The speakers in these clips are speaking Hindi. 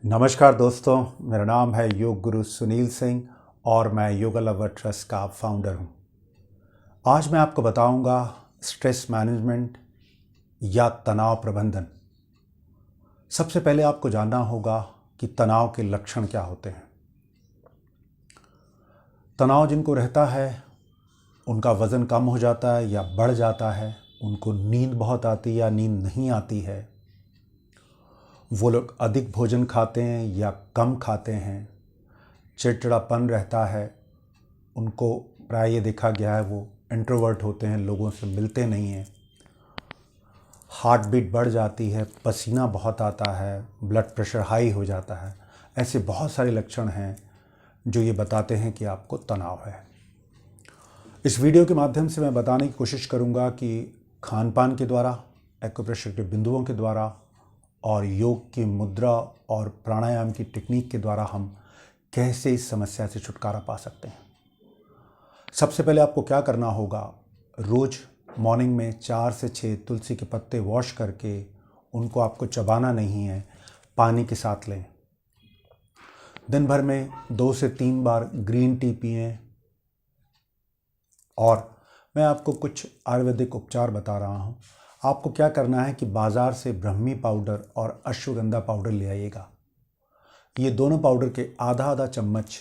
नमस्कार दोस्तों, मेरा नाम है योग गुरु सुनील सिंह और मैं योगा लवर ट्रस्ट का फाउंडर हूं। आज मैं आपको बताऊंगा स्ट्रेस मैनेजमेंट या तनाव प्रबंधन। सबसे पहले आपको जानना होगा कि तनाव के लक्षण क्या होते हैं। तनाव जिनको रहता है उनका वज़न कम हो जाता है या बढ़ जाता है, उनको नींद बहुत आती है या नींद नहीं आती है, वो लोग अधिक भोजन खाते हैं या कम खाते हैं, चिड़चिड़ापन रहता है, उनको प्राय ये देखा गया है वो इंट्रोवर्ट होते हैं, लोगों से मिलते नहीं हैं, हार्ट बीट बढ़ जाती है, पसीना बहुत आता है, ब्लड प्रेशर हाई हो जाता है। ऐसे बहुत सारे लक्षण हैं जो ये बताते हैं कि आपको तनाव है। इस वीडियो के माध्यम से मैं बताने की कोशिश करूँगा कि खान पान के द्वारा, एक्यूप्रेशर के बिंदुओं के द्वारा और योग की मुद्रा और प्राणायाम की टेक्निक के द्वारा हम कैसे इस समस्या से छुटकारा पा सकते हैं। सबसे पहले आपको क्या करना होगा, रोज़ मॉर्निंग में 4 से 6 तुलसी के पत्ते वॉश करके उनको आपको चबाना नहीं है, पानी के साथ लें। दिन भर में 2 से 3 बार ग्रीन टी पिएं। और मैं आपको कुछ आयुर्वेदिक उपचार बता रहा हूँ। आपको क्या करना है कि बाज़ार से ब्रह्मी पाउडर और अश्वगंधा पाउडर ले आइएगा। ये दोनों पाउडर के आधा आधा चम्मच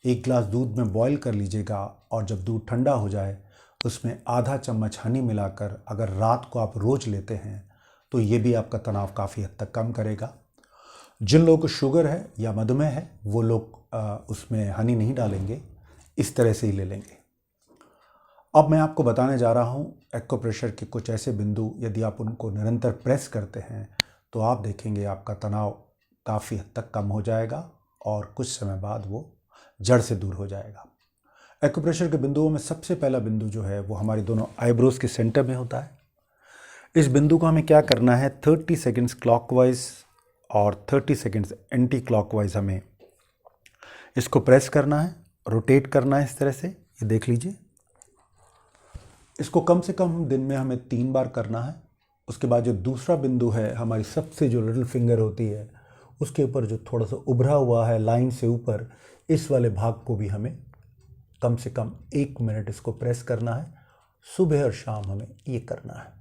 एक गिलास दूध में बॉईल कर लीजिएगा और जब दूध ठंडा हो जाए उसमें आधा चम्मच हनी मिलाकर अगर रात को आप रोज़ लेते हैं तो ये भी आपका तनाव काफ़ी हद तक कम करेगा। जिन लोगों को शुगर है या मधुमेह है वो लोग उसमें हनी नहीं डालेंगे, इस तरह से ही ले लेंगे। अब मैं आपको बताने जा रहा हूँ एक्यूप्रेशर के कुछ ऐसे बिंदु, यदि आप उनको निरंतर प्रेस करते हैं तो आप देखेंगे आपका तनाव काफ़ी हद तक कम हो जाएगा और कुछ समय बाद वो जड़ से दूर हो जाएगा। एक्यूप्रेशर के बिंदुओं में सबसे पहला बिंदु जो है वो हमारी दोनों आईब्रोज के सेंटर में होता है। इस बिंदु को हमें क्या करना है, 30 सेकेंड्स क्लॉकवाइज और 30 सेकेंड्स एंटी क्लॉकवाइज हमें इसको प्रेस करना है, रोटेट करना है इस तरह से। ये देख लीजिए, इसको कम से कम दिन में हमें 3 बार करना है। उसके बाद जो दूसरा बिंदु है, हमारी सबसे जो लिटिल फिंगर होती है उसके ऊपर जो थोड़ा सा उभरा हुआ है लाइन से ऊपर, इस वाले भाग को भी हमें कम से कम 1 मिनट इसको प्रेस करना है। सुबह और शाम हमें ये करना है।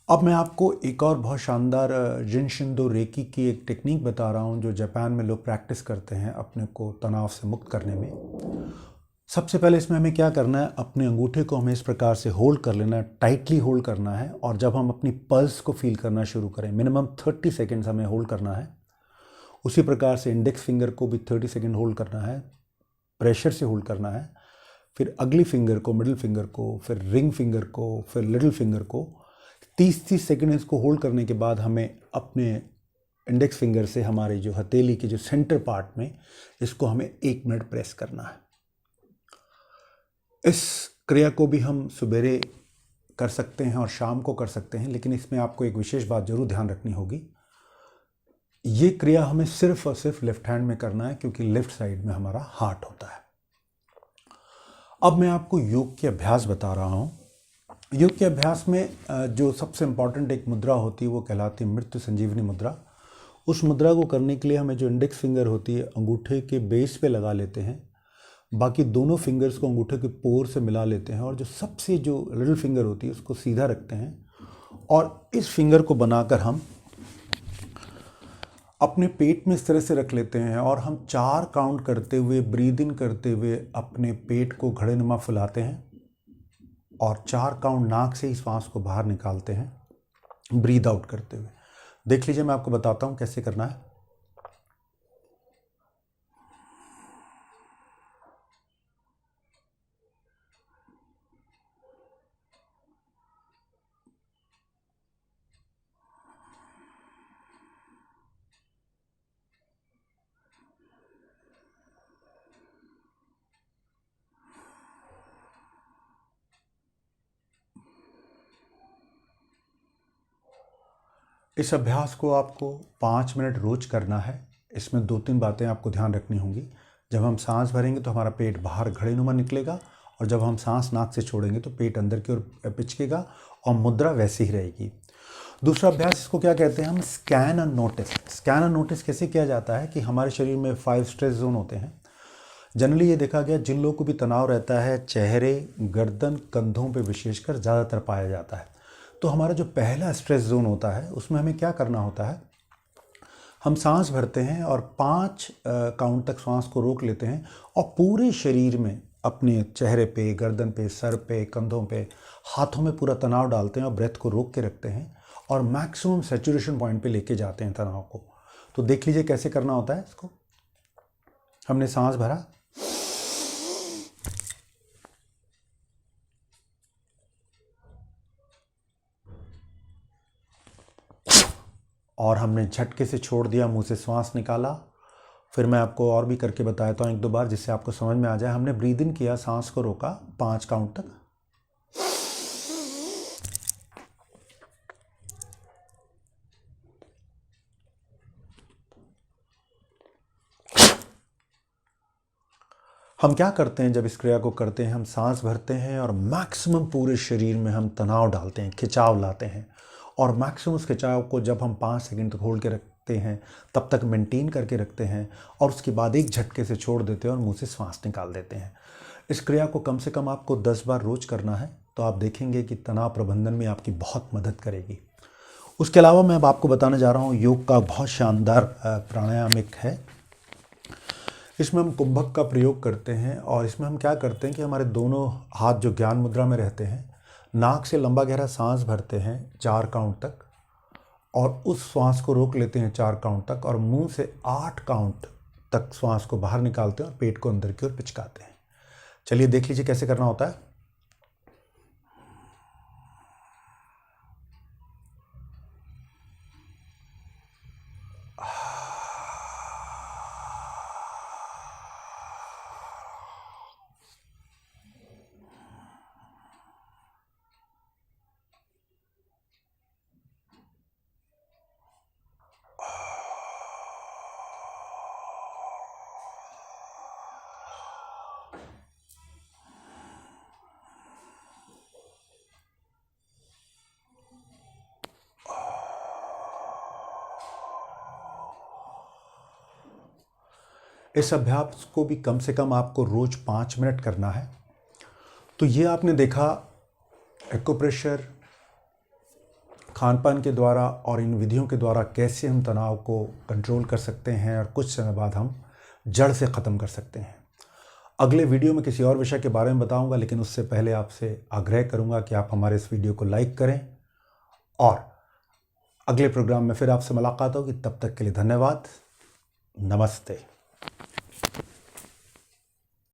अब मैं आपको एक और बहुत शानदार जिनशिंदो रेकी की एक टेक्निक बता रहा हूँ जो जापान में लोग प्रैक्टिस करते हैं अपने को तनाव से मुक्त करने में। सबसे पहले इसमें हमें क्या करना है, अपने अंगूठे को हमें इस प्रकार से होल्ड कर लेना है, टाइटली होल्ड करना है। और जब हम अपनी पल्स को फील करना शुरू करें, मिनिमम 30 सेकेंड्स हमें होल्ड करना है। उसी प्रकार से इंडेक्स फिंगर को भी 30 सेकेंड होल्ड करना है, प्रेशर से होल्ड करना है। फिर अगली फिंगर को, मिडिल फिंगर को, फिर रिंग फिंगर को, फिर लिटिल फिंगर को 30-30 सेकेंड इसको होल्ड करने के बाद हमें अपने इंडेक्स फिंगर से हमारी जो हथेली के जो सेंटर पार्ट में इसको हमें 1 मिनट प्रेस करना है। इस क्रिया को भी हम सुबेरे कर सकते हैं और शाम को कर सकते हैं, लेकिन इसमें आपको एक विशेष बात जरूर ध्यान रखनी होगी। ये क्रिया हमें सिर्फ और सिर्फ लेफ्ट हैंड में करना है क्योंकि लेफ्ट साइड में हमारा हार्ट होता है। अब मैं आपको योग के अभ्यास बता रहा हूँ। योग के अभ्यास में जो सबसे इम्पॉर्टेंट एक मुद्रा होती है वो कहलाती है मृत्यु संजीवनी मुद्रा। उस मुद्रा को करने के लिए हमें जो इंडेक्स फिंगर होती है अंगूठे के बेस पे लगा लेते हैं, बाकी दोनों फिंगर्स को अंगूठे के पोर से मिला लेते हैं और जो सबसे जो लिटिल फिंगर होती है उसको सीधा रखते हैं और इस फिंगर को बनाकर हम अपने पेट में इस तरह से रख लेते हैं और हम 4 काउंट करते हुए, ब्रीद इन करते हुए अपने पेट को घड़ेनुमा फुलाते हैं और 4 काउंट नाक से ही श्वास को बाहर निकालते हैं, ब्रीद आउट करते हुए। देख लीजिए, मैं आपको बताता हूँ कैसे करना है। इस अभ्यास को आपको 5 मिनट रोज करना है। इसमें 2-3 बातें आपको ध्यान रखनी होंगी। जब हम सांस भरेंगे तो हमारा पेट बाहर घड़ेनुमा निकलेगा और जब हम सांस नाक से छोड़ेंगे तो पेट अंदर की ओर पिचकेगा और मुद्रा वैसी ही रहेगी। दूसरा अभ्यास, इसको क्या कहते हैं हम, scan and notice. Scan and notice कैसे किया जाता है कि हमारे शरीर में 5 स्ट्रेस जोन होते हैं। जनरली ये देखा गया जिन लोगों को भी तनाव रहता है चेहरे, गर्दन, कंधों पे विशेषकर ज़्यादातर पाया जाता है। तो हमारा जो पहला स्ट्रेस जोन होता है उसमें हमें क्या करना होता है, हम सांस भरते हैं और 5 काउंट तक सांस को रोक लेते हैं और पूरे शरीर में, अपने चेहरे पे, गर्दन पे, सर पे, कंधों पे, हाथों में पूरा तनाव डालते हैं और ब्रेथ को रोक के रखते हैं और मैक्सिमम सैचुरेशन पॉइंट पे लेके जाते हैं तनाव को। तो देख लीजिए कैसे करना होता है इसको। हमने सांस भरा और हमने झटके से छोड़ दिया, मुंह से श्वास निकाला। फिर मैं आपको और भी करके बताता हूँ 1-2 बार जिससे आपको समझ में आ जाए। हमने ब्रीद इन किया, सांस को रोका 5 काउंट तक, हम क्या करते हैं जब इस क्रिया को करते हैं, हम सांस भरते हैं और मैक्सिमम पूरे शरीर में हम तनाव डालते हैं, खिंचाव लाते हैं और मैक्सिमम उस खिंचाव को जब हम 5 सेकंड तक होल्ड के रखते हैं तब तक मेंटेन करके रखते हैं और उसके बाद एक झटके से छोड़ देते हैं और मुंह से श्वास निकाल देते हैं। इस क्रिया को कम से कम आपको 10 बार रोज करना है, तो आप देखेंगे कि तनाव प्रबंधन में आपकी बहुत मदद करेगी। उसके अलावा मैं अब आपको बताने जा रहा हूँ योग का बहुत शानदार प्राणायाम एक है। इसमें हम कुंभक का प्रयोग करते हैं और इसमें हम क्या करते हैं कि हमारे दोनों हाथ जो ज्ञान मुद्रा में रहते हैं, नाक से लंबा गहरा सांस भरते हैं 4 काउंट तक और उस श्वास को रोक लेते हैं 4 काउंट तक और मुंह से 8 काउंट तक श्वास को बाहर निकालते हैं और पेट को अंदर की ओर पिचकाते हैं। चलिए देख लीजिए कैसे करना होता है। इस अभ्यास को भी कम से कम आपको रोज 5 मिनट करना है। तो ये आपने देखा एक्यूप्रेशर, खान पान के द्वारा और इन विधियों के द्वारा कैसे हम तनाव को कंट्रोल कर सकते हैं और कुछ समय बाद हम जड़ से ख़त्म कर सकते हैं। अगले वीडियो में किसी और विषय के बारे में बताऊंगा, लेकिन उससे पहले आपसे आग्रह करूंगा कि आप हमारे इस वीडियो को लाइक करें और अगले प्रोग्राम में फिर आपसे मुलाकात होगी। तब तक के लिए धन्यवाद। नमस्ते।